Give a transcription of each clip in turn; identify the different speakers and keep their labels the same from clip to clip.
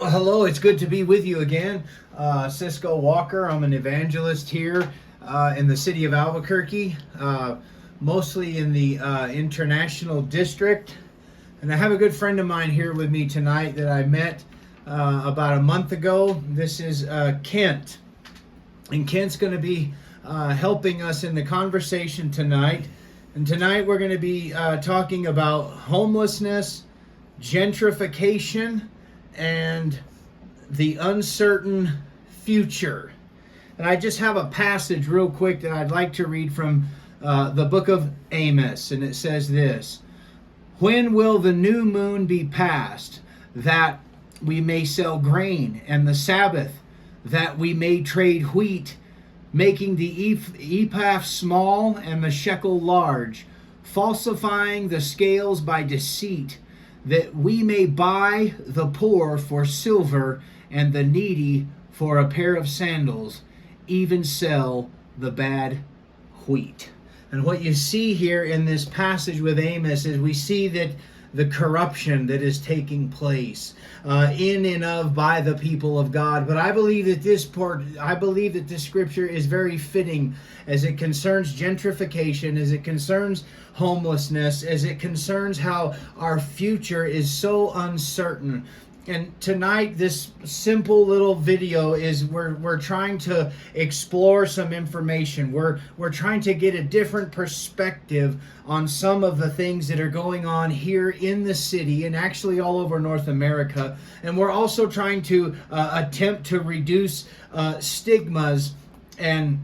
Speaker 1: Well, hello, it's good to be with you again. Cisco Walker, I'm an evangelist here in the city of Albuquerque, mostly in the international district. And I have a good friend of mine here with me tonight that I met about a month ago. This is Kent. And Kent's going to be helping us in the conversation tonight. And tonight we're going to be talking about homelessness, gentrification, and the uncertain future. And I just have a passage real quick that I'd like to read from the book of Amos. And it says this: When will the new moon be passed, that we may sell grain, and the Sabbath, that we may trade wheat, making the ephah small and the shekel large, falsifying the scales by deceit, that we may buy the poor for silver and the needy for a pair of sandals, even sell the bad wheat. And what you see here in this passage with Amos is we see that the corruption that is taking place in and of by the people of God. But I believe that this scripture is very fitting as it concerns gentrification, as it concerns homelessness, as it concerns how our future is so uncertain. And tonight, this simple little video is we're trying to explore some information. We're trying to get a different perspective on some of the things that are going on here in the city and actually all over North America. And we're also trying to attempt to reduce stigmas and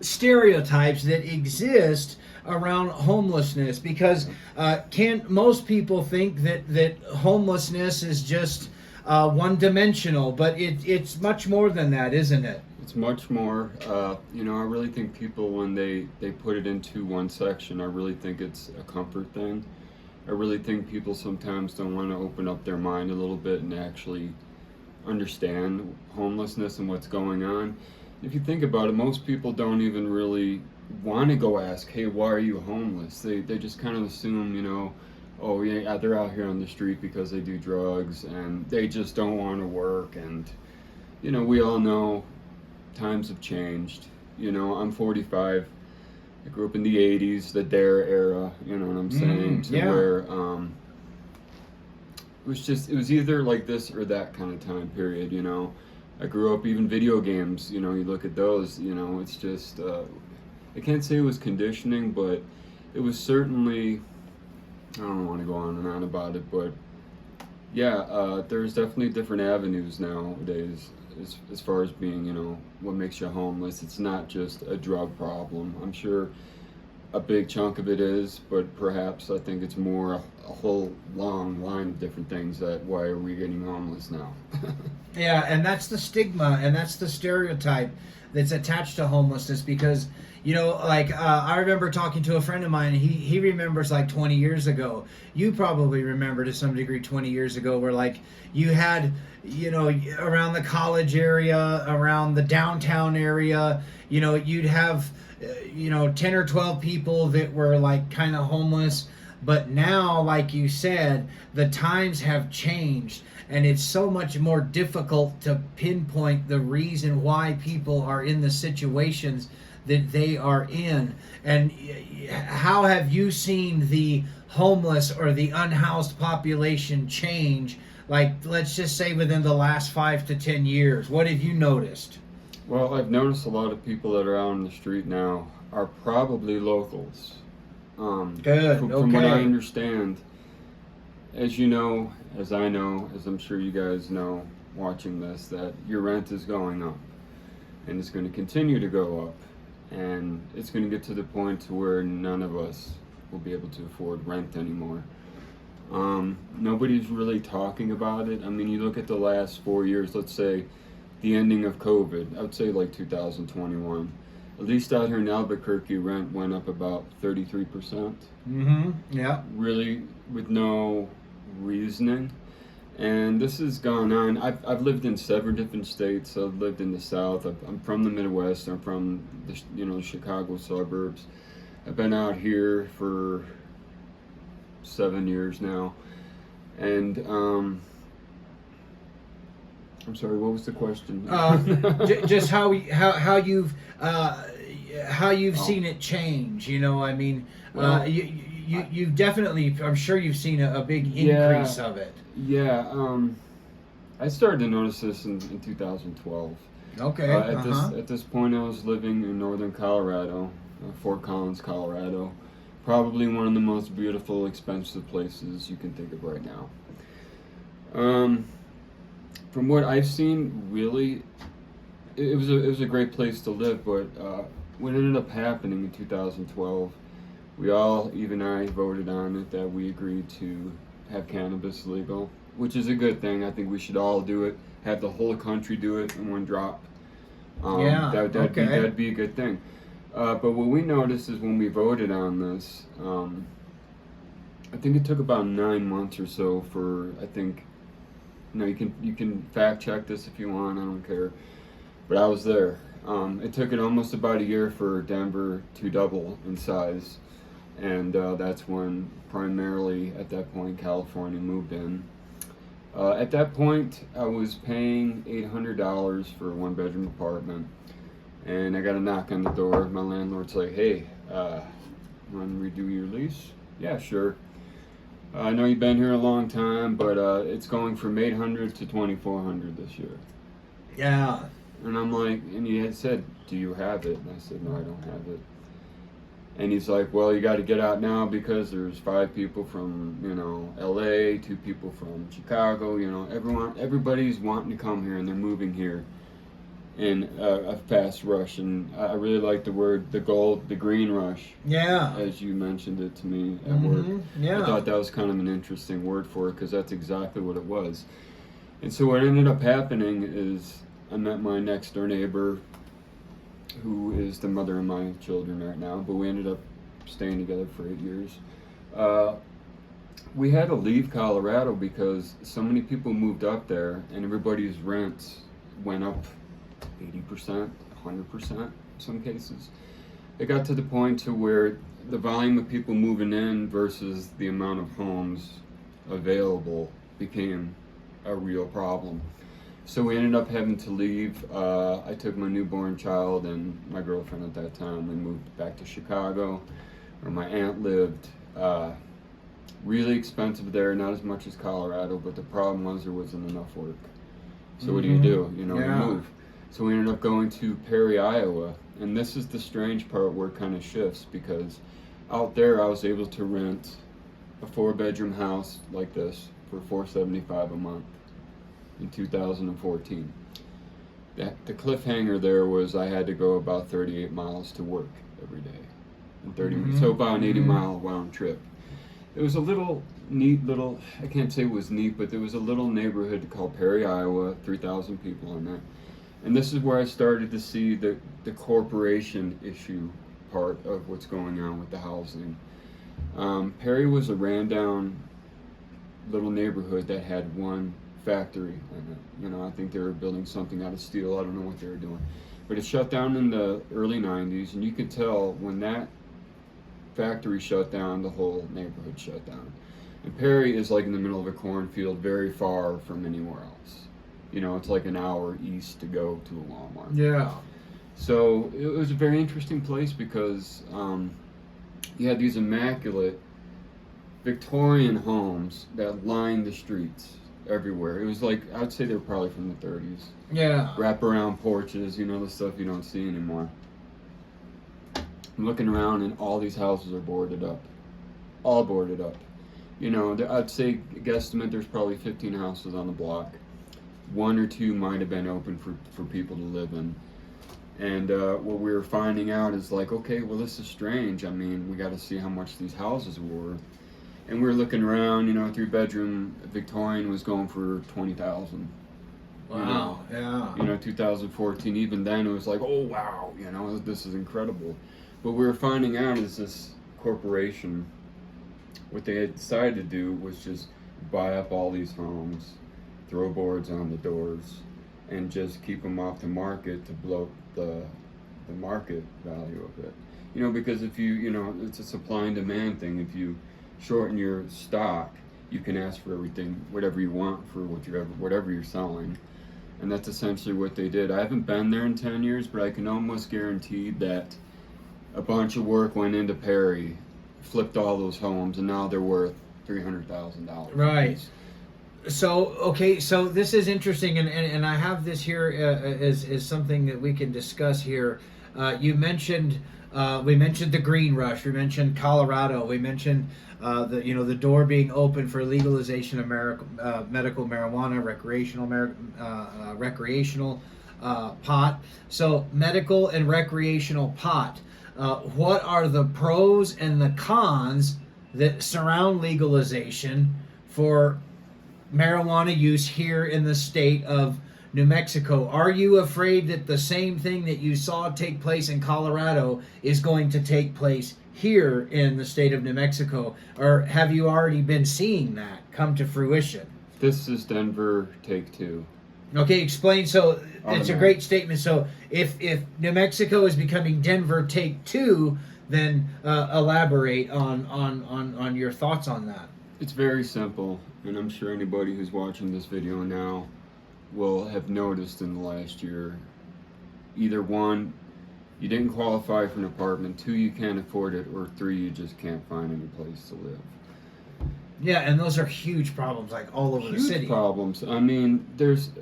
Speaker 1: stereotypes that exist around homelessness, because most people think that homelessness is just one-dimensional, but it's much more than that, isn't it?
Speaker 2: It's much more. I really think people, when they put it into one section, I really think it's a comfort thing. I really think people sometimes don't want to open up their mind a little bit and actually understand homelessness and what's going on. If you think about it, most people don't even really want to go ask, hey, why are you homeless? They just kind of assume, oh yeah, they're out here on the street because they do drugs and they just don't want to work. And we all know times have changed. I'm 45. I grew up in the 80s, the DARE era, you know what I'm saying? Where it was either like this or that kind of time period. I grew up, even video games, you look at those, it's just I can't say it was conditioning, but it was certainly, I don't want to go on and on about it, but yeah, there's definitely different avenues nowadays as far as being, what makes you homeless. It's not just a drug problem. I'm sure a big chunk of it is, but perhaps I think it's more a whole long line of different things that why are we getting homeless now?
Speaker 1: Yeah, and that's the stigma and that's the stereotype that's attached to homelessness, because I remember talking to a friend of mine, and he remembers like 20 years ago. You probably remember to some degree 20 years ago, where like you had, around the college area, around the downtown area, you'd have 10 or 12 people that were like kind of homeless. But now, like you said, the times have changed, and it's so much more difficult to pinpoint the reason why people are in the situations that they are in. And how have you seen the homeless or the unhoused population change, like let's just say within the last 5 to 10 years? What have you noticed?
Speaker 2: Well, I've noticed a lot of people that are out on the street now are probably locals.
Speaker 1: Good.
Speaker 2: From what I understand, as you know, as I know, as I'm sure you guys know watching this, that your rent is going up, and it's going to continue to go up, and it's going to get to the point to where none of us will be able to afford rent anymore. Nobody's really talking about it. I mean, you look at the last 4 years, let's say the ending of COVID, I would say like 2021. At least out here in Albuquerque, rent went up about 33%.
Speaker 1: Mm-hmm. Yeah.
Speaker 2: Really, with no reasoning. And this has gone on. I've lived in 7 different states. I've lived in the South. I'm from the Midwest. I'm from the Chicago suburbs. I've been out here for 7 years now, and I'm sorry, what was the question?
Speaker 1: Just how you've
Speaker 2: Oh.
Speaker 1: seen it change. You know, I mean,
Speaker 2: Well,
Speaker 1: you've definitely. I'm sure you've seen a big
Speaker 2: yeah,
Speaker 1: increase of it.
Speaker 2: yeah. I started to notice this in 2012.
Speaker 1: Okay.
Speaker 2: At this point, I was living in northern Colorado, Fort Collins, Colorado. Probably one of the most beautiful, expensive places you can think of right now. Um, from what I've seen, really, it was a great place to live. But what ended up happening in 2012, we all, even I, voted on it that we agreed to have cannabis legal, which is a good thing. I think we should all do it. Have the whole country do it in one drop.
Speaker 1: Yeah. Okay.
Speaker 2: That'd be a good thing. But what we noticed is when we voted on this, I think it took about 9 months or so for, I think, you can fact check this if you want. I don't care, but I was there. It took it almost about a year for Denver to double in size, and that's when primarily at that point California moved in. At that point, I was paying $800 for a one-bedroom apartment, and I got a knock on the door. My landlord's like, "Hey, want to redo your lease?" "Yeah, sure. I know you've been here a long time, but it's going from 800 to 2,400 this year."
Speaker 1: Yeah.
Speaker 2: And I'm like, and he had said, "Do you have it?" And I said, "No, I don't have it." And he's like, "Well, you got to get out now because there's 5 people from, LA, 2 people from Chicago, everybody's wanting to come here and they're moving here in a fast rush." And I really like the word, the green rush,
Speaker 1: Yeah.
Speaker 2: as you mentioned it to me at work.
Speaker 1: Yeah.
Speaker 2: I thought that was kind of an interesting word for it because that's exactly what it was. And so what ended up happening is I met my next door neighbor, who is the mother of my children right now, but we ended up staying together for 8 years. We had to leave Colorado because so many people moved up there and everybody's rents went up 80%, 100% in some cases. It got to the point to where the volume of people moving in versus the amount of homes available became a real problem. So we ended up having to leave. I took my newborn child and my girlfriend at that time. We moved back to Chicago, where my aunt lived. Really expensive there, not as much as Colorado, but the problem was there wasn't enough work. So what do? You
Speaker 1: Yeah.
Speaker 2: move. So we ended up going to Perry, Iowa, and this is the strange part where it kind of shifts because out there I was able to rent a 4-bedroom house like this for $475 a month in 2014. The cliffhanger there was I had to go about 38 miles to work every day, in 30 minutes, so about an 80-mile round trip. It was a neat little, I can't say it was neat, but there was a little neighborhood called Perry, Iowa, 3,000 people in that. And this is where I started to see the corporation issue part of what's going on with the housing. Perry was a ran down little neighborhood that had one factory in it. I think they were building something out of steel. I don't know what they were doing. But it shut down in the early 90s, and you could tell when that factory shut down, the whole neighborhood shut down. And Perry is like in the middle of a cornfield, very far from anywhere else. It's like an hour east to go to a Walmart.
Speaker 1: Yeah.
Speaker 2: So it was a very interesting place because you had these immaculate Victorian homes that lined the streets everywhere. It was like, I would say they were probably from the 30s.
Speaker 1: Yeah.
Speaker 2: Wraparound porches, the stuff you don't see anymore. I'm looking around and all these houses are boarded up. All boarded up. I'd say, guesstimate, there's probably 15 houses on the block. 1 or 2 might have been open for people to live in. And what we were finding out is like, okay, well, this is strange. I mean, we got to see how much these houses were. And we were looking around, a 3-bedroom Victorian was going for $20,000.
Speaker 1: Wow. Yeah.
Speaker 2: 2014, even then it was like, oh, wow, this is incredible. What we were finding out is this corporation, what they had decided to do was just buy up all these homes, throw boards on the doors, and just keep them off the market to blow the market value of it. Because if it's a supply and demand thing. If you shorten your stock, you can ask for everything, whatever you want for whatever you're selling. And that's essentially what they did. I haven't been there in 10 years, but I can almost guarantee that a bunch of work went into Perry, flipped all those homes, and now they're worth $300,000.
Speaker 1: Right. So, okay, so this is interesting, and I have this here as something that we can discuss here. You mentioned, we mentioned the green rush, we mentioned Colorado, we mentioned the door being open for legalization of medical marijuana, recreational pot. So, medical and recreational pot. What are the pros and the cons that surround legalization for marijuana use here in the state of New Mexico? Are you afraid that the same thing that you saw take place in Colorado is going to take place here in the state of New Mexico? Or have you already been seeing that come to fruition?
Speaker 2: This is Denver take 2.
Speaker 1: Okay, explain. So it's a great statement. So if New Mexico is becoming Denver take 2, then elaborate on your thoughts on that.
Speaker 2: It's very simple, and I'm sure anybody who's watching this video now will have noticed in the last year, either 1, you didn't qualify for an apartment, 2, you can't afford it, or 3, you just can't find any place to live.
Speaker 1: Yeah, and those are huge problems, like all over the city.
Speaker 2: Huge problems. I mean,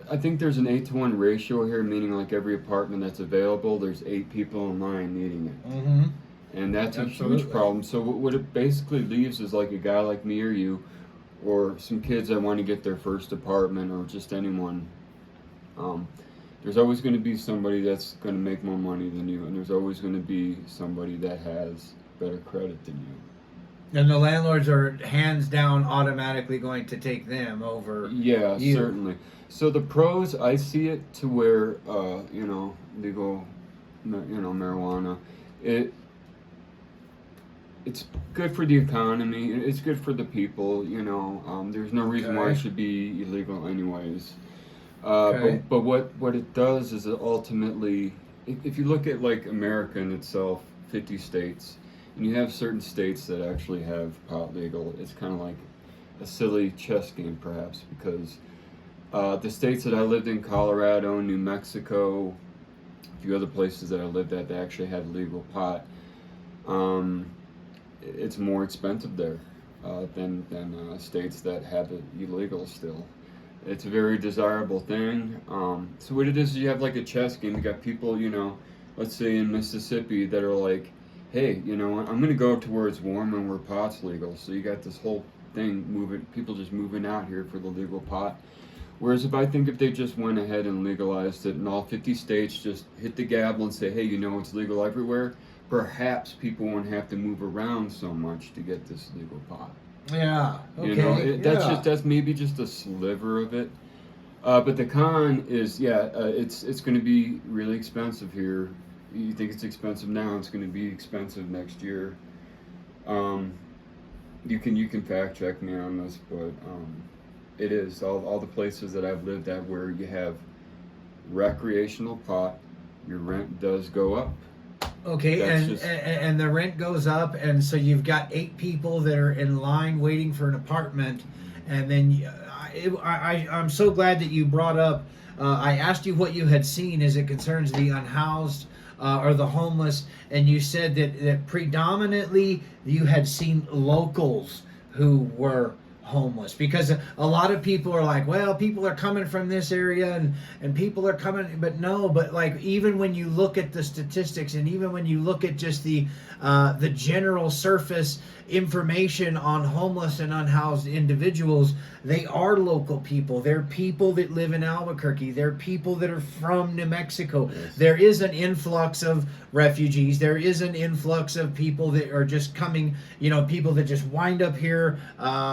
Speaker 2: I think there's an 8-to-1 ratio here, meaning like every apartment that's available, there's 8 people in line needing it.
Speaker 1: Mm-hmm.
Speaker 2: And that's
Speaker 1: Absolutely.
Speaker 2: a huge problem. So what it basically leaves is like a guy like me or you, or some kids that want to get their first apartment, or just anyone. There's always going to be somebody that's going to make more money than you, and there's always going to be somebody that has better credit than you.
Speaker 1: And the landlords are hands down automatically going to take them over.
Speaker 2: Yeah,
Speaker 1: you.
Speaker 2: certainly. So the pros, I see it to where legal, marijuana, it's good for the economy. It's good for the people. There's no reason why it should be illegal anyways.
Speaker 1: Okay.
Speaker 2: But what it does is it ultimately, if you look at like America in itself, 50 states, and you have certain states that actually have pot legal, it's kind of like a silly chess game perhaps, because the states that I lived in, Colorado, New Mexico, a few other places that I lived at, they actually had legal pot. It's more expensive there than states that have it illegal still. It's a very desirable thing. So what it is you have like a chess game. You got people, let's say in Mississippi, that are like, hey, I'm going to go to where it's warm and where pot's legal. So you got this whole thing moving, people just moving out here for the legal pot. Whereas if they just went ahead and legalized it and all 50 states just hit the gavel and say, hey, it's legal everywhere, perhaps people won't have to move around so much to get this legal pot.
Speaker 1: Yeah. Okay.
Speaker 2: That's maybe just a sliver of it. But the con is, it's going to be really expensive here. You think it's expensive now, it's going to be expensive next year. You can fact check me on this, but it is all the places that I've lived at where you have recreational pot, your rent does go up.
Speaker 1: Okay, and the rent goes up, and so you've got 8 people that are in line waiting for an apartment, and then I'm so glad that you brought up. I asked you what you had seen as it concerns the unhoused or the homeless, and you said that predominantly you had seen locals who were homeless, because a lot of people are like, well, people are coming from this area and people are coming, but like even when you look at the statistics and even when you look at just the general surface information on homeless and unhoused individuals, they are local people. They're people that live in Albuquerque. They're people that are from New Mexico. Yes. There is an influx of refugees. There is an influx of people that are just coming, people that just wind up here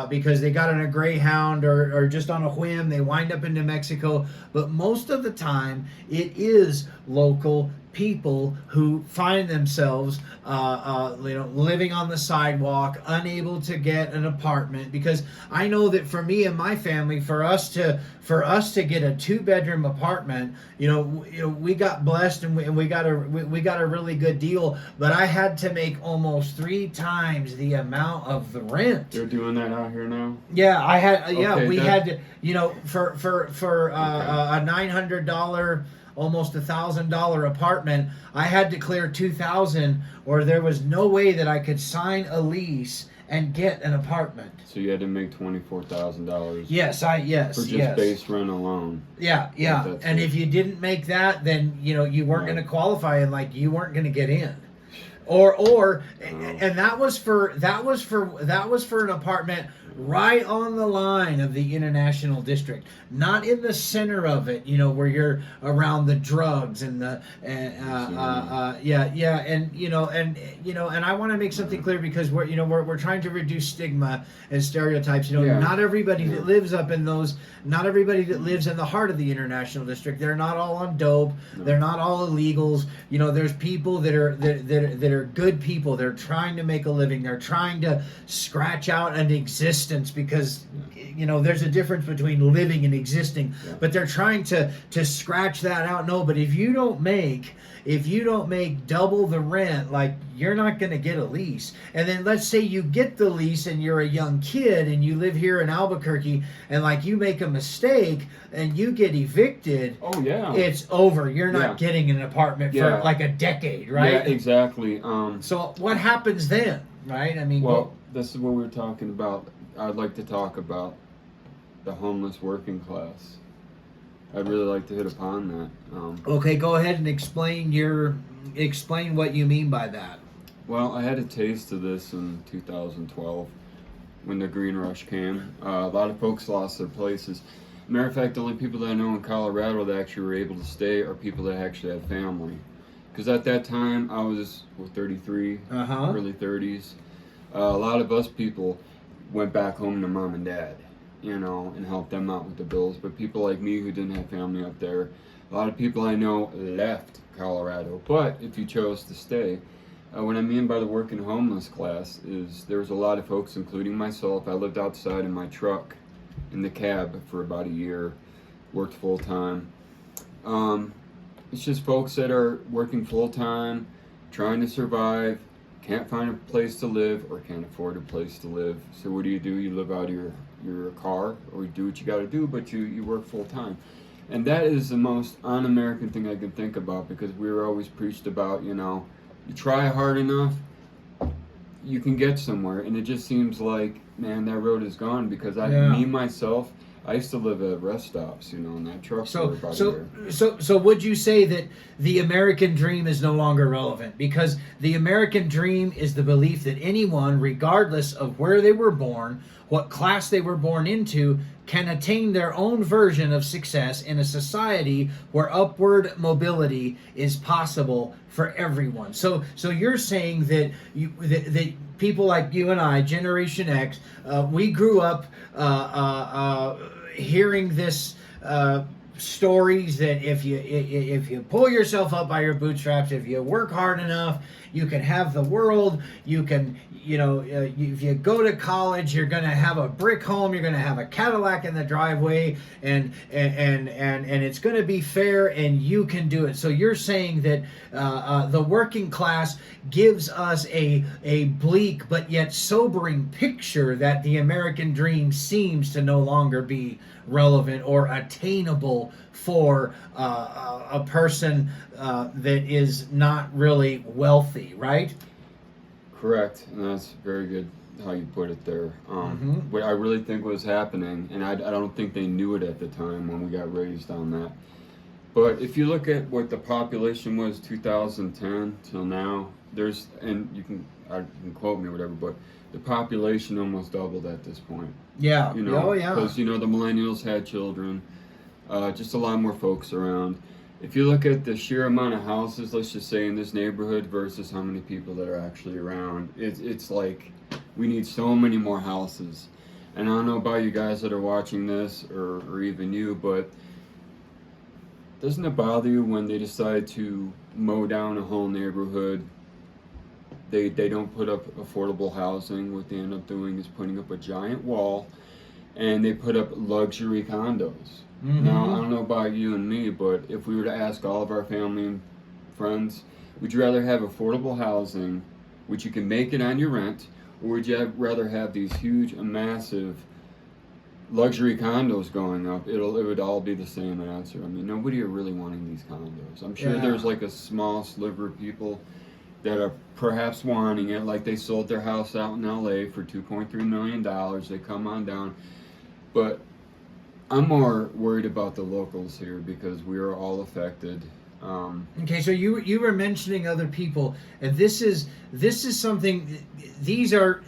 Speaker 1: because they got on a Greyhound or just on a whim. They wind up in New Mexico. But most of the time, it is local people who find themselves living on the sidewalk, unable to get an apartment. Because I know that for me and my family, for us to get a 2-bedroom apartment, we got blessed, and we got a really good deal, but I had to make almost 3 times the amount of the rent.
Speaker 2: They're doing that out here now?
Speaker 1: Yeah, I had.
Speaker 2: Okay,
Speaker 1: we had to. For a $900, almost $1,000 apartment, I had to clear 2,000, or there was no way that I could sign a lease and get an apartment.
Speaker 2: So you had to make $24,000.
Speaker 1: Yes,
Speaker 2: for just base rent alone.
Speaker 1: Yeah. And if you didn't make that, then you weren't going to qualify, and you weren't going to get in. And that was for an apartment right on the line of the International District, not in the center of it, where you're around the drugs and the and I want to make something clear, because we're trying to reduce stigma and stereotypes. Not everybody that lives not everybody that lives in the heart of the International District, they're not all on dope. No. They're not all illegals. There's people that are good people. They're trying to make a living. They're trying to scratch out an existence, because there's a difference between living and existing. Yeah. But they're trying to scratch that out. No, but if you don't make double the rent, you're not going to get a lease. And then let's say you get the lease and you're a young kid and you live here in Albuquerque, and you make a mistake and you get evicted.
Speaker 2: Oh yeah,
Speaker 1: it's over. You're not getting an apartment for a decade, right?
Speaker 2: Yeah, exactly.
Speaker 1: So what happens then, right?
Speaker 2: This is what we were talking about. I'd like to talk about the homeless working class. I'd really like to hit upon that.
Speaker 1: Okay, go ahead and explain what you mean by that.
Speaker 2: Well, I had a taste of this in 2012 when the Green Rush came. A lot of folks lost their places. Matter of fact, the only people that I know in Colorado that actually were able to stay are people that actually had family. Because at that time, I was 33, early 30s. A lot of us people went back home to mom and dad, and helped them out with the bills. But people like me who didn't have family up there, a lot of people I know left Colorado. But if you chose to stay, what I mean by the working homeless class is there was a lot of folks, including myself. I lived outside in my truck in the cab for about a year, worked full time. It's just folks that are working full time, trying to survive, can't find a place to live or can't afford a place to live. So what do? You live out of your car, or you do what you got to do, but you work full time. And that is the most un-American thing I can think about, because we were always preached about, you try hard enough, you can get somewhere. And it just seems like, man, that road is gone, because myself, I used to live at rest stops, in that truck for about a year.
Speaker 1: So would you say that the American dream is no longer relevant? Because the American dream is the belief that anyone, regardless of where they were born, what class they were born into, can attain their own version of success in a society where upward mobility is possible for everyone. So you're saying that that people like you and I, Generation X, we grew up hearing this stories that if you pull yourself up by your bootstraps, if you work hard enough, you can have the world. You can, if you go to college, you're going to have a brick home, you're going to have a Cadillac in the driveway, and it's going to be fair, and you can do it. So you're saying that the working class gives us a bleak but yet sobering picture that the American dream seems to no longer be relevant or attainable for a person that is not really wealthy, right?
Speaker 2: Correct, and that's very good how you put it there. What I really think was happening, and I don't think they knew it at the time when we got raised on that, but if you look at what the population was 2010 till now, and you can quote me or whatever, but the population almost doubled at this point.
Speaker 1: Yeah.
Speaker 2: Because the millennials had children, just a lot more folks around. If you look at the sheer amount of houses, let's just say in this neighborhood versus how many people that are actually around, it's like we need so many more houses. And I don't know about you guys that are watching this, or even you, but doesn't it bother you when they decide to mow down a whole neighborhood? They don't put up affordable housing. What they end up doing is putting up a giant wall, and they put up luxury condos. Now, I don't know about you and me, but if we were to ask all of our family and friends, would you rather have affordable housing, which you can make it on your rent, or would you rather have these huge, massive luxury condos going up? It would all be the same answer. I mean, nobody are really wanting these condos. I'm sure there's like a small sliver of people that are perhaps wanting it, like they sold their house out in LA for $2.3 million. They come on down. But I'm more worried about the locals here because we are all affected.
Speaker 1: Okay, so you were mentioning other people, and this is something. These are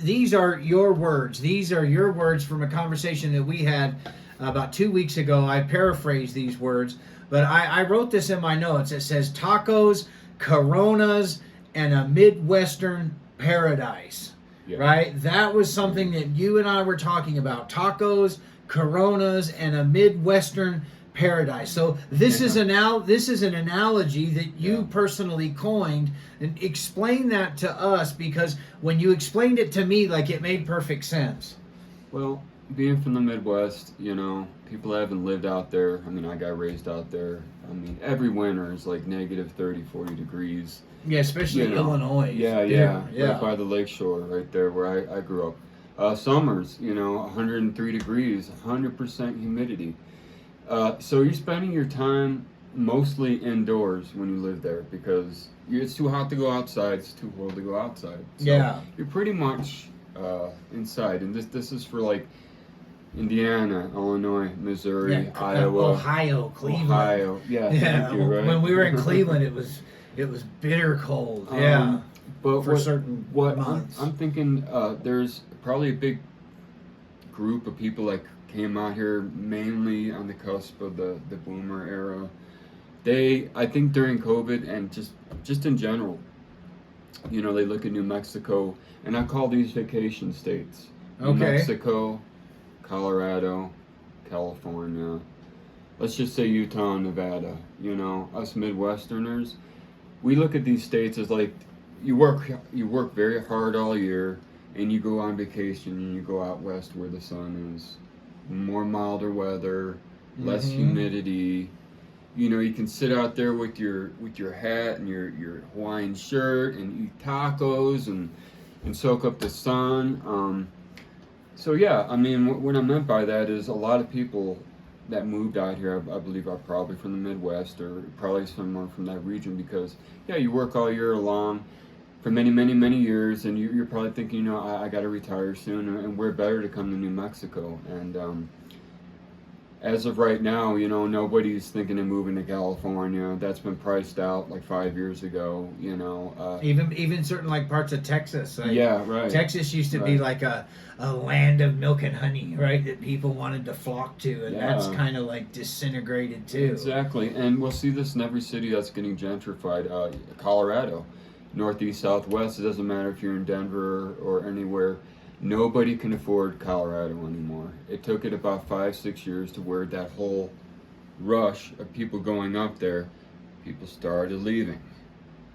Speaker 1: your words. These are your words from a conversation that we had about 2 weeks ago. I paraphrased these words, but I wrote this in my notes. It says tacos, Coronas, and a Midwestern paradise. Yeah. Right? That was something that you and I were talking about. Tacos, Coronas, and a Midwestern paradise. So this is an analogy that you personally coined, and explain that to us, because when you explained it to me, like, it made perfect sense.
Speaker 2: Well, being from the Midwest, you know, people haven't lived out there. I mean, I got raised out there. I mean, every winter is like negative 30, 40 degrees.
Speaker 1: Yeah, especially in Illinois.
Speaker 2: Yeah. Right by the lakeshore, right there where I grew up. Summers, you know, 103 degrees, 100% humidity. So you're spending your time mostly indoors when you live there because it's too hot to go outside, it's too cold to go outside. So you're pretty much inside, and this is for like Indiana, Illinois, Missouri, Iowa,
Speaker 1: Ohio, Cleveland.
Speaker 2: Ohio, thank you, right?
Speaker 1: When we were in Cleveland, it was bitter cold.
Speaker 2: But
Speaker 1: for certain months.
Speaker 2: I'm thinking there's probably a big group of people that came out here mainly on the cusp of the boomer era. I think during COVID and just in general, you know, they look at New Mexico, and I call these vacation states. New Mexico, Colorado, California, let's just say Utah and Nevada. You know, us Midwesterners, we look at these states as like you work very hard all year, and you go on vacation and you go out west where the sun is more milder weather, less humidity. You know, you can sit out there with your hat and your Hawaiian shirt and eat tacos and soak up the sun. So yeah, I mean, what I meant by that is a lot of people that moved out here, I believe, are probably from the Midwest or probably someone from that region because, you work all year long for many, many, many years, and you're probably thinking, you know, I got to retire soon, and we're better to come to New Mexico. And as of right now, you know, nobody's thinking of moving to California. That's been priced out like 5 years ago, you know.
Speaker 1: Even certain like parts of Texas. Like,
Speaker 2: right.
Speaker 1: Texas used to be like a land of milk and honey, right? That people wanted to flock to, and that's kind of like disintegrated too.
Speaker 2: Exactly, and we'll see this in every city that's getting gentrified. Colorado, Northeast, Southwest. It doesn't matter if you're in Denver or anywhere. Nobody can afford Colorado anymore. It took it about 5-6 years to where that whole rush of people going up there, people started leaving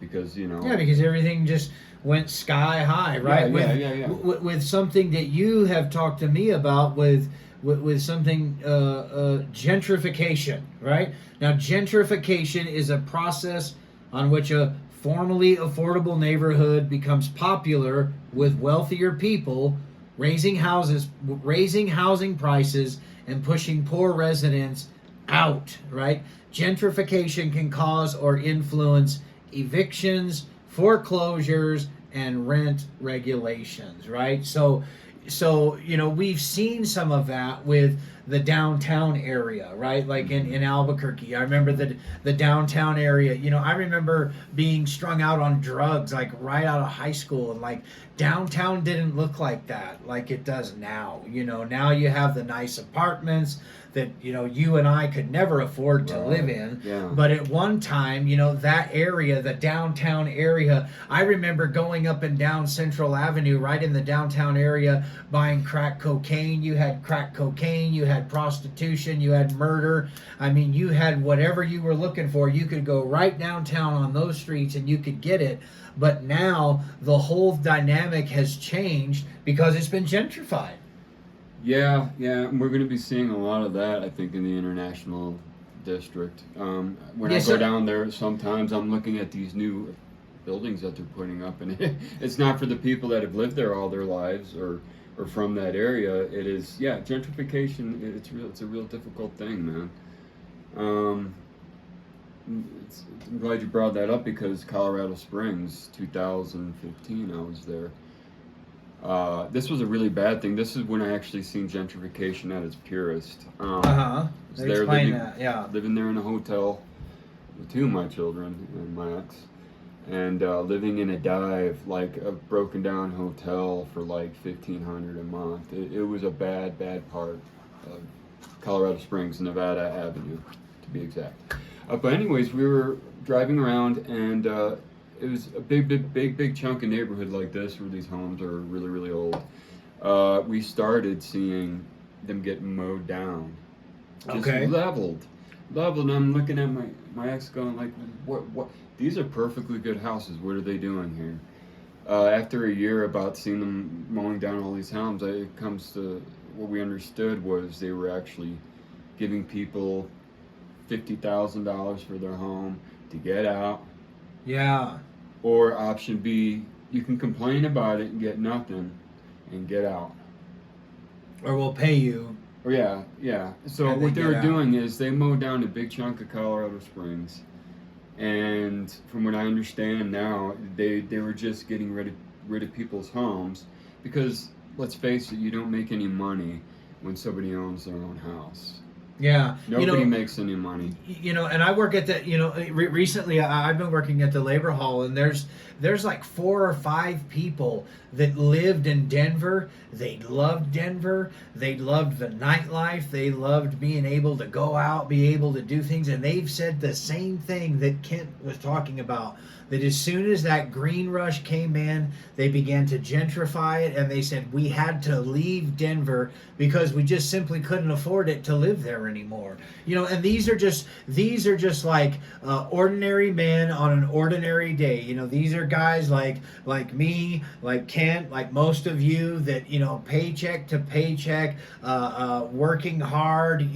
Speaker 2: because, you know.
Speaker 1: Yeah, because everything just went sky high, right? With something that you have talked to me about with something gentrification, right? Now, gentrification is a process on which a formerly affordable neighborhood becomes popular with wealthier people, raising housing prices, and pushing poor residents out, right? Gentrification can cause or influence evictions, foreclosures, and rent regulations, right? So you know, we've seen some of that with the downtown area, right? Like in Albuquerque. I remember the downtown area, you know, I remember being strung out on drugs like right out of high school, and like downtown didn't look like that like it does now. You know, now you have the nice apartments that, you know, you and I could never afford to live in.
Speaker 2: Yeah.
Speaker 1: But at one time, you know, that area, the downtown area, I remember going up and down Central Avenue right in the downtown area buying crack cocaine. You had crack cocaine. You had prostitution. You had murder. I mean, you had whatever you were looking for. You could go right downtown on those streets and you could get it. But now the whole dynamic has changed because it's been gentrified.
Speaker 2: Yeah, yeah, and we're going to be seeing a lot of that, I think, in the international district. When
Speaker 1: Yes,
Speaker 2: I go
Speaker 1: sir.
Speaker 2: down there, sometimes I'm looking at these new buildings that they're putting up, and it's not for the people that have lived there all their lives or from that area. It is, yeah, gentrification. It's real. It's a real difficult thing, man. Um, I'm glad you brought that up because Colorado Springs, 2015, I was there. This was a really bad thing. This is when I actually seen gentrification at its purest.
Speaker 1: Uh-huh.
Speaker 2: Was there
Speaker 1: Explain
Speaker 2: living,
Speaker 1: that. Yeah.
Speaker 2: living there in a hotel with two of my children and my ex, and living in a dive, like a broken down hotel for like $1,500 a month. It was a bad part of Colorado Springs, Nevada Avenue, to be exact. But anyways, we were driving around and. It was a big chunk of neighborhood like this where these homes are really old. We started seeing them get mowed down, just
Speaker 1: Okay.
Speaker 2: leveled. And I'm looking at my ex going like, what? These are perfectly good houses. What are they doing here? After a year about seeing them mowing down all these homes, it comes to what we understood was they were actually giving people $50,000 for their home to get out.
Speaker 1: Yeah.
Speaker 2: Or option B, you can complain about it and get nothing and get out.
Speaker 1: Or we'll pay you.
Speaker 2: Oh yeah, yeah. So
Speaker 1: And
Speaker 2: what
Speaker 1: they
Speaker 2: they were
Speaker 1: get out.
Speaker 2: doing is they mowed down a big chunk of Colorado Springs, and from what I understand now, they were just getting rid of people's homes because let's face it, you don't make any money when somebody owns their own house.
Speaker 1: Yeah.
Speaker 2: Nobody makes any money.
Speaker 1: And I work at the, recently I've been working at the labor hall, and there's like 4 or 5 people that lived in Denver. They loved Denver. They loved the nightlife. They loved being able to go out, be able to do things. And they've said the same thing that Kent was talking about, that as soon as that green rush came in, they began to gentrify it, and they said we had to leave Denver because we just simply couldn't afford it to live there anymore. And these are just like ordinary men on an ordinary day. These are guys like me, like Kent, like most of you that paycheck to paycheck, working hard.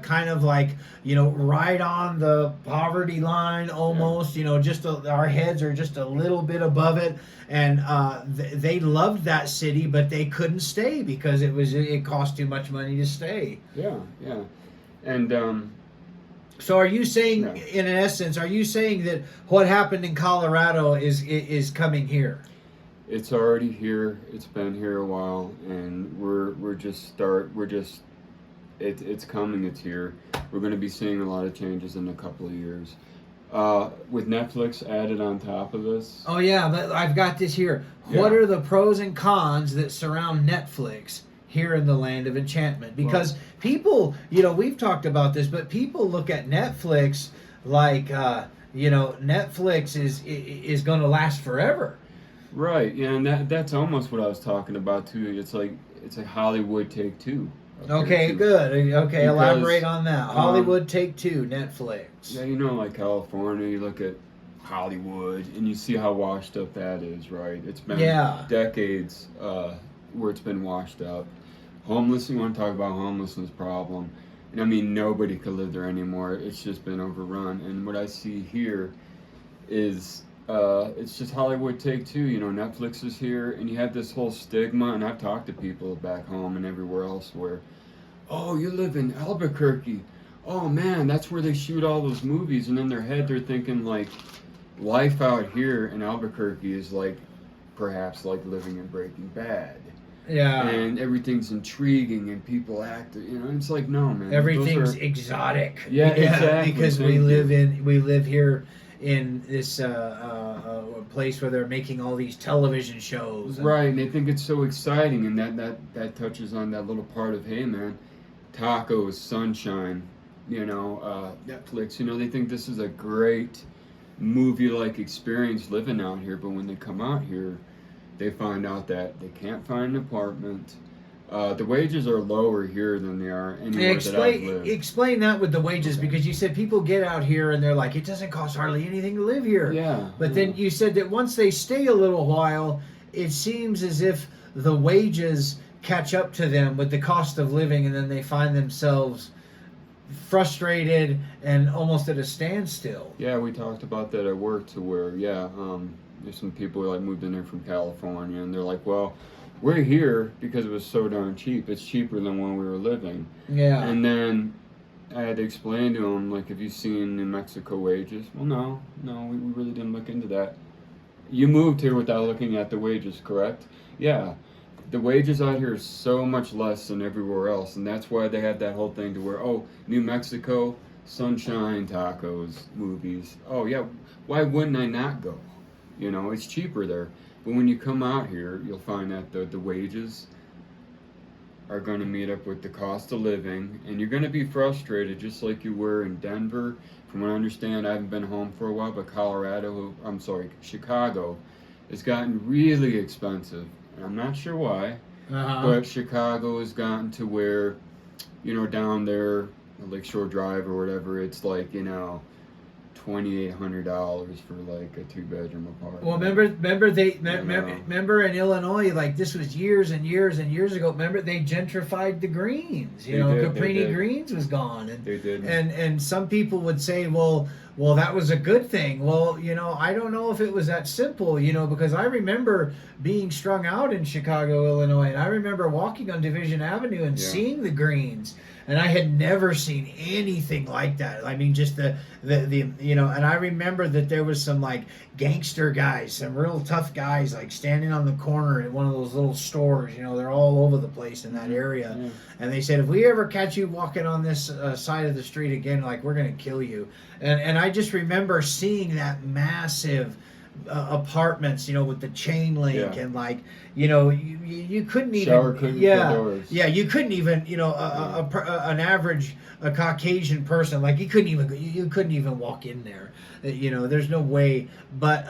Speaker 1: Kind of like right on the poverty line almost. Just our heads are just a little bit above it, and they loved that city, but they couldn't stay because it cost too much money to stay.
Speaker 2: Yeah, and
Speaker 1: So are you saying,
Speaker 2: yeah.
Speaker 1: in essence, that what happened in Colorado is coming here?
Speaker 2: It's already here. It's been here a while, and it's coming. It's here. We're going to be seeing a lot of changes in a couple of years. With Netflix added on top of this.
Speaker 1: Oh yeah, I've got this here.
Speaker 2: Yeah.
Speaker 1: What are the pros and cons that surround Netflix here in the land of enchantment? Because people, we've talked about this, but people look at Netflix like, Netflix is going to last forever.
Speaker 2: Right. Yeah, and that's almost what I was talking about too. It's like Hollywood Take Two.
Speaker 1: Okay, good. Okay,
Speaker 2: Because,
Speaker 1: elaborate on that. Hollywood Take Two, Netflix.
Speaker 2: Yeah, like California, you look at Hollywood and you see how washed up that is, right? It's been decades where it's been washed up. You want to talk about homelessness problem. And I mean, nobody could live there anymore. It's just been overrun. And what I see here is it's just Hollywood Take Two. Netflix is here, and you have this whole stigma. And I've talked to people back home and everywhere else where, oh, you live in Albuquerque. Oh man, that's where they shoot all those movies. And in their head, they're thinking like, life out here in Albuquerque is like, perhaps like living in Breaking Bad.
Speaker 1: Yeah.
Speaker 2: And everything's intriguing, and people act. It's like, no, man.
Speaker 1: Everything's exotic.
Speaker 2: Yeah, exactly.
Speaker 1: Because we live here in this place where they're making all these television shows.
Speaker 2: Right, and they think it's so exciting, and that touches on that little part of, hey man, tacos, sunshine, Netflix, they think this is a great movie-like experience living out here, but when they come out here, they find out that they can't find an apartment. The wages are lower here than they are anywhere that I've lived.
Speaker 1: Explain that with the wages,
Speaker 2: Okay.
Speaker 1: because you said people get out here and they're like, it doesn't cost hardly anything to live here.
Speaker 2: Yeah.
Speaker 1: But then you said that once they stay a little while, it seems as if the wages catch up to them with the cost of living, and then they find themselves frustrated and almost at a standstill.
Speaker 2: Yeah, we talked about that at work to where, there's some people who like moved in here from California, and they're like, well, we're here because it was so darn cheap. It's cheaper than when we were living.
Speaker 1: Yeah.
Speaker 2: And then I had to explain to them, like, have you seen New Mexico wages? Well, no, we really didn't look into that. You moved here without looking at the wages, correct? Yeah. The wages out here are so much less than everywhere else, and that's why they had that whole thing to where, oh, New Mexico, sunshine, tacos, movies. Oh, yeah, why wouldn't I not go? You know, it's cheaper there. But when you come out here, you'll find that the wages are going to meet up with the cost of living, and you're going to be frustrated just like you were in Denver. From what I understand, I haven't been home for a while, but Chicago has gotten really expensive. And I'm not sure why, but Chicago has gotten to where, down there, Lakeshore Drive or whatever, it's like, $2,800 for like a 2-bedroom apartment.
Speaker 1: Well, remember in Illinois, like this was years and years and years ago. Remember they gentrified the greens. Caprini Greens was gone, and
Speaker 2: they did.
Speaker 1: And some people would say, well, that was a good thing. Well, I don't know if it was that simple, because I remember being strung out in Chicago, Illinois, and I remember walking on Division Avenue and seeing the greens. And I had never seen anything like that. I mean, just the and I remember that there was some like gangster guys, some real tough guys, like standing on the corner at one of those little stores. They're all over the place in that area. Yeah. And they said, if we ever catch you walking on this side of the street again, like we're gonna kill you. And I just remember seeing that massive apartments, with the chain link and like, you couldn't even
Speaker 2: shower couldn't doors.
Speaker 1: You couldn't even, an average Caucasian person, like you couldn't even walk in there. There's no way. But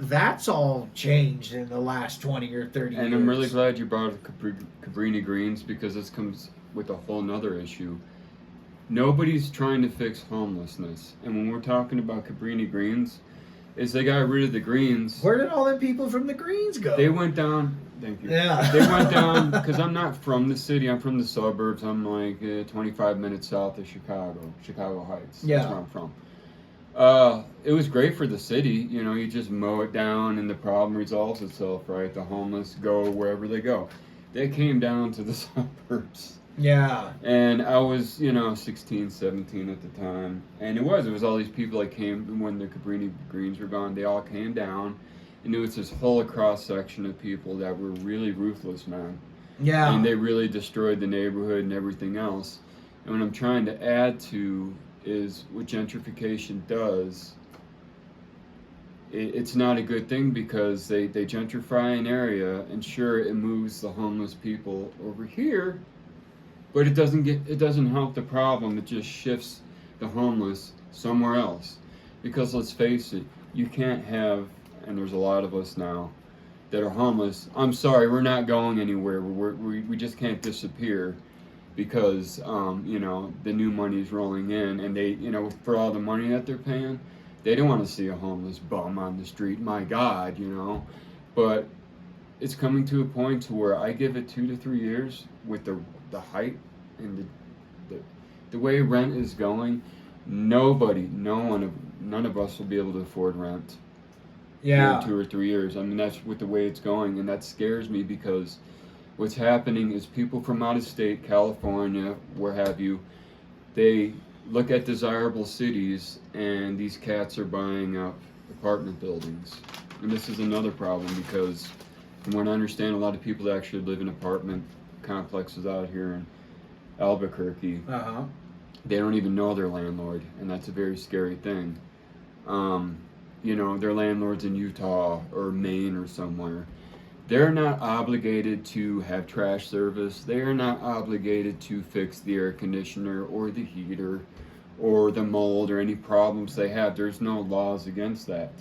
Speaker 1: that's all changed in the last 20 or 30 years.
Speaker 2: And I'm really glad you brought up Cabrini Greens, because this comes with a whole nother issue. Nobody's trying to fix homelessness, and when we're talking about Cabrini Greens, is they got rid of the greens.
Speaker 1: Where did all them people from the greens go?
Speaker 2: They went down. Thank you.
Speaker 1: Yeah.
Speaker 2: They went down because I'm not from the city. I'm from the suburbs. I'm like 25 minutes south of Chicago Heights.
Speaker 1: Yeah.
Speaker 2: That's where I'm from. It was great for the city. You just mow it down and the problem resolves itself, right? The homeless go wherever they go. They came down to the suburbs.
Speaker 1: Yeah.
Speaker 2: And I was, 16, 17 at the time. And it was all these people that came when the Cabrini Greens were gone. They all came down. And it was this whole cross-section of people that were really ruthless, man.
Speaker 1: Yeah.
Speaker 2: And they really destroyed the neighborhood and everything else. And what I'm trying to add to is what gentrification does. It's not a good thing, because they gentrify an area, and sure, it moves the homeless people over here, but it doesn't help the problem. It just shifts the homeless somewhere else. Because let's face it, you can't have, and there's a lot of us now that are homeless. I'm sorry, we're not going anywhere. We just can't disappear, because the new money is rolling in, and they, for all the money that they're paying, they don't want to see a homeless bum on the street. My God, but it's coming to a point to where I give it 2 to 3 years with the height and the way rent is going. None of us will be able to afford rent.
Speaker 1: Yeah.
Speaker 2: In 2 or 3 years. I mean, that's with the way it's going, and that scares me, because what's happening is people from out of state, California, where have you, they look at desirable cities, and these cats are buying up apartment buildings. And this is another problem, because from what I understand, a lot of people that actually live in apartment complexes out here in Albuquerque, they don't even know their landlord, and that's a very scary thing. Their landlords in Utah or Maine or somewhere. They're not obligated to have trash service. They are not obligated to fix the air conditioner or the heater or the mold or any problems they have. There's no laws against that.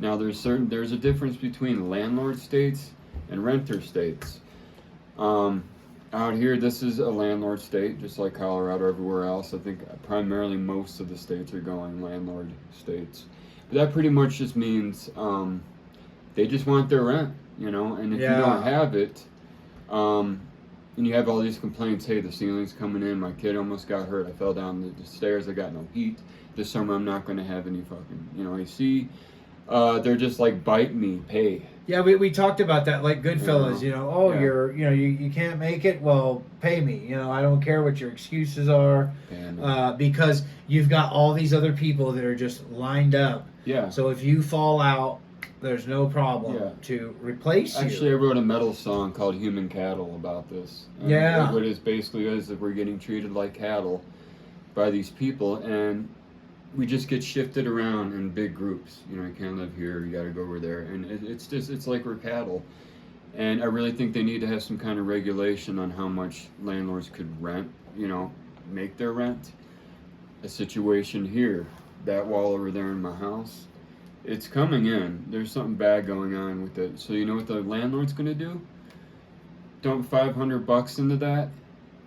Speaker 2: Now, there's a difference between landlord states and renter states. Out here, this is a landlord state, just like Colorado, everywhere else. I think primarily most of the states are going landlord states. But that pretty much just means they just want their rent, you know. And if you don't have it, and you have all these complaints, hey, the ceiling's coming in, my kid almost got hurt, I fell down the stairs, I got no heat. This summer I'm not going to have any fucking, AC. They're just like, bite me, pay.
Speaker 1: Yeah, we talked about that, like Goodfellas, you're, you can't make it, well, pay me. I don't care what your excuses are, because you've got all these other people that are just lined up.
Speaker 2: Yeah.
Speaker 1: So if you fall out, there's no problem to replace you.
Speaker 2: Actually, I wrote a metal song called Human Cattle about this. And what it basically is that we're getting treated like cattle by these people, and we just get shifted around in big groups. You can't live here, you got to go over there. And it's like we're cattle. And I really think they need to have some kind of regulation on how much landlords could rent, make their rent. A situation here, that wall over there in my house, it's coming in. There's something bad going on with it. So you know what the landlord's going to do? Dump $500 into that,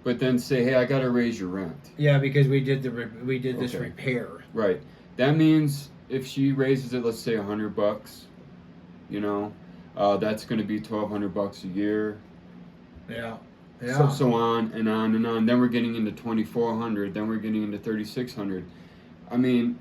Speaker 2: but then say, hey, I got to raise your rent.
Speaker 1: Yeah, because we did this repair.
Speaker 2: Right. That means if she raises it, let's say $100, that's going to be $1,200 a year.
Speaker 1: Yeah.
Speaker 2: So on and on and on. Then we're getting into $2,400. Then we're getting into $3,600. I mean,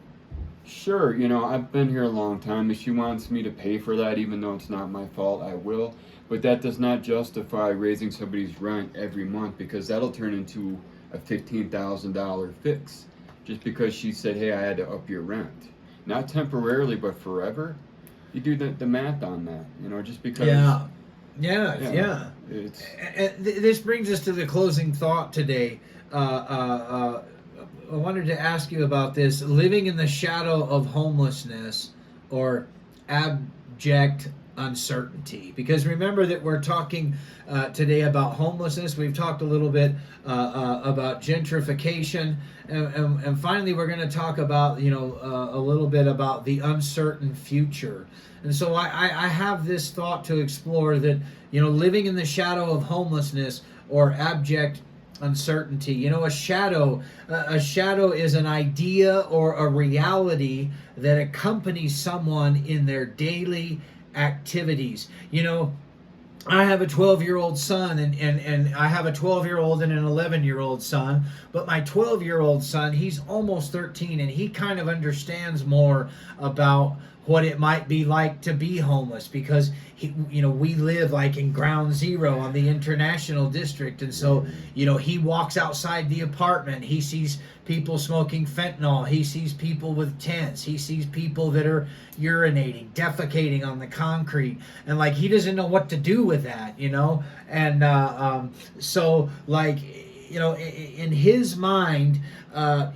Speaker 2: sure, I've been here a long time. If she wants me to pay for that, even though it's not my fault, I will. But that does not justify raising somebody's rent every month, because that'll turn into a $15,000 fix. Just because she said, hey, I had to up your rent. Not temporarily, but forever. You do the math on that, just because.
Speaker 1: Yeah. This brings us to the closing thought today. I wanted to ask you about this: living in the shadow of homelessness or abject uncertainty. Because remember that we're talking today about homelessness. We've talked a little bit about gentrification, and finally we're going to talk about a little bit about the uncertain future. And so I have this thought to explore that living in the shadow of homelessness or abject uncertainty. A shadow is an idea or a reality that accompanies someone in their daily activities. I have a 12-year-old son, and I have a 12-year-old and an 11-year-old son. But my 12-year-old son, he's almost 13, and he kind of understands more about what it might be like to be homeless, because we live like in ground zero on the International District, and so he walks outside the apartment, he sees people smoking fentanyl, he sees people with tents, he sees people that are urinating, defecating on the concrete, and like he doesn't know what to do with that, and so like in his mind, I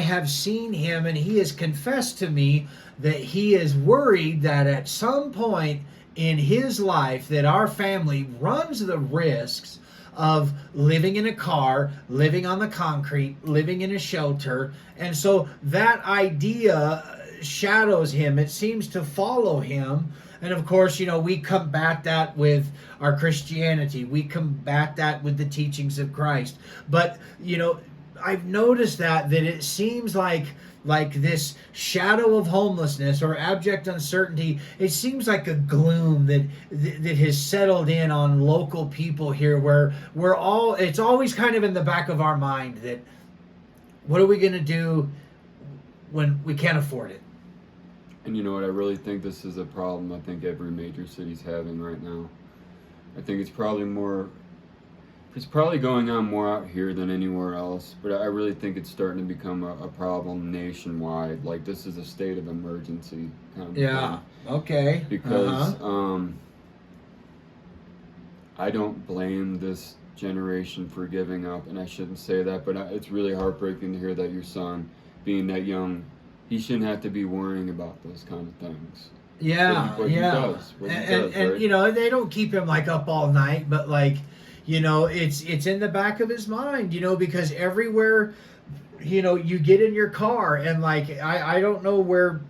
Speaker 1: have seen him, and he has confessed to me that he is worried that at some point in his life that our family runs the risks of living in a car, living on the concrete, living in a shelter. And so that idea shadows him. It seems to follow him. And of course, we combat that with our Christianity. We combat that with the teachings of Christ. But, I've noticed that it seems like this shadow of homelessness or abject uncertainty, it seems like a gloom that has settled in on local people here, where it's always kind of in the back of our mind that what are we going to do when we can't afford it?
Speaker 2: And you know what? I really think this is a problem I think every major city's having right now. I think it's probably going on more out here than anywhere else, but I really think it's starting to become a problem nationwide. Like, this is a state of emergency kind of thing.
Speaker 1: Okay.
Speaker 2: Because I don't blame this generation for giving up, and I shouldn't say that, but it's really heartbreaking to hear that your son, being that young, he shouldn't have to be worrying about those kind of things.
Speaker 1: Yeah,
Speaker 2: But he does.
Speaker 1: And they don't keep him like up all night, but like, it's in the back of his mind, because everywhere, you get in your car, and like I don't know where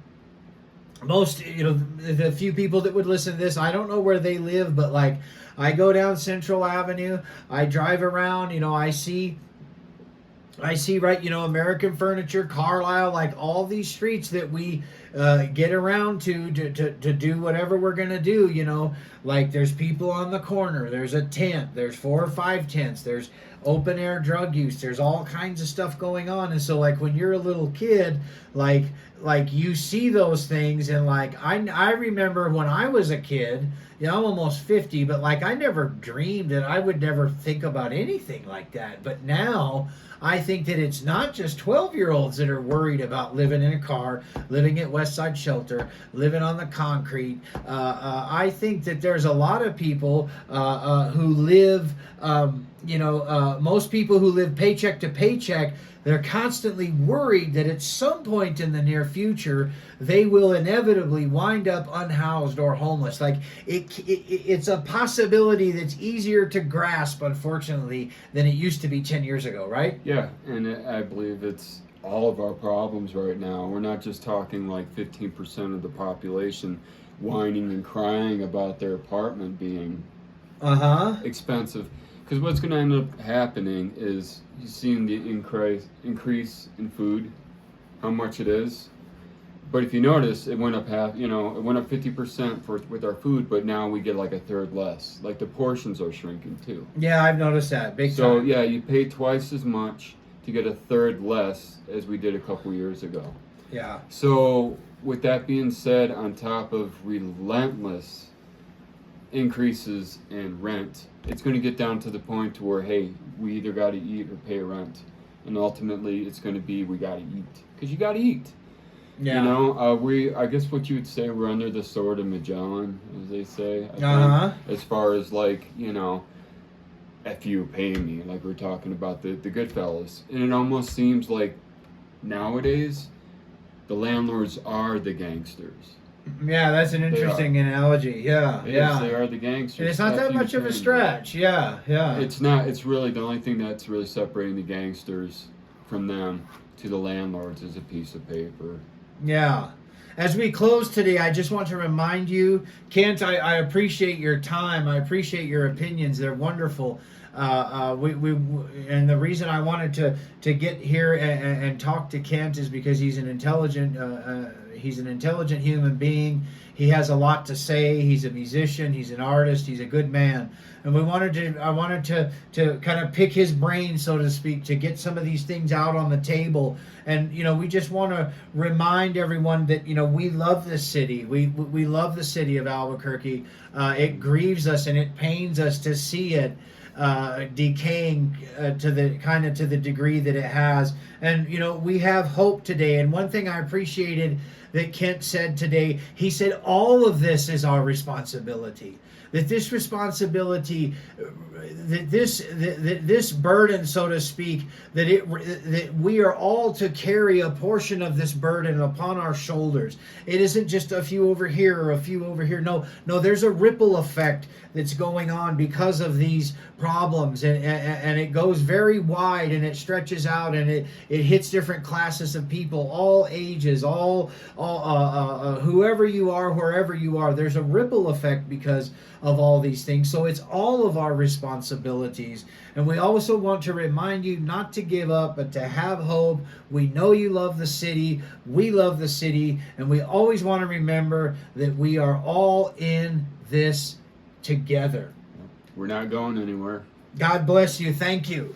Speaker 1: most, the few people that would listen to this, I don't know where they live, but like I go down Central Avenue, I drive around, I see, right, American Furniture, Carlisle, like all these streets that we get around to do whatever we're going to do, like there's people on the corner, there's a tent, there's 4 or 5 tents, there's open air drug use, there's all kinds of stuff going on. And so like when you're a little kid, like you see those things, and like I remember when I was a kid, I'm almost 50, but like I never dreamed that I would never think about anything like that. But now I think that it's not just 12-year-olds that are worried about living in a car, living at Westside Shelter, living on the concrete. I think that there's a lot of people who live, most people who live paycheck to paycheck, they're constantly worried that at some point in the near future, they will inevitably wind up unhoused or homeless. Like it's a possibility that's easier to grasp, unfortunately, than it used to be 10 years ago, right?
Speaker 2: Yeah, and I believe it's all of our problems right now. We're not just talking like 15% of the population whining and crying about their apartment being expensive. Because what's going to end up happening is you've seen the increase in food, how much it is. But if you notice, it went up it went up 50% with our food, but now we get like a third less. Like the portions are shrinking too.
Speaker 1: Yeah, I've noticed that big time.
Speaker 2: So yeah, you pay twice as much to get a third less as we did a couple years ago.
Speaker 1: Yeah.
Speaker 2: So with that being said, on top of relentless increases in rent, it's going to get down to the point to where, hey, we either got to eat or pay rent, and ultimately it's going to be we got to eat, because you got to eat.
Speaker 1: Yeah.
Speaker 2: I guess what you would say, we're under the sword of Magellan, as they say. I think, as far as like, F you paying me, like we're talking about the good fellas. And it almost seems like nowadays the landlords are the gangsters.
Speaker 1: Yeah, that's an interesting analogy. Yeah,
Speaker 2: yes, they are the gangsters.
Speaker 1: And it's not that much of a stretch. Yeah.
Speaker 2: It's not. It's really the only thing that's really separating the gangsters from them to the landlords is a piece of paper.
Speaker 1: Yeah. As we close today, I just want to remind you, Kent, I appreciate your time. I appreciate your opinions. They're wonderful. And the reason I wanted to get here and talk to Kent is because he's an intelligent human being. He has a lot to say. He's a musician. He's an artist. He's a good man. And I wanted to kind of pick his brain, so to speak, to get some of these things out on the table. And we just want to remind everyone that we love this city. We love the city of Albuquerque. It grieves us and it pains us to see it decaying to the degree that it has. And we have hope today. And one thing I appreciated that Kent said today, he said all of this is our responsibility. That this responsibility, that this burden, so to speak, that we are all to carry a portion of this burden upon our shoulders. It isn't just a few over here or a few over here. No, there's a ripple effect that's going on because of these problems, and it goes very wide, and it stretches out, and it hits different classes of people, all ages, all whoever you are, wherever you are. There's a ripple effect because of all these things. So it's all of our responsibilities. And we also want to remind you not to give up, but to have hope. We know you love the city. We love the city. And we always want to remember that we are all in this together.
Speaker 2: We're not going anywhere.
Speaker 1: God bless you. Thank you.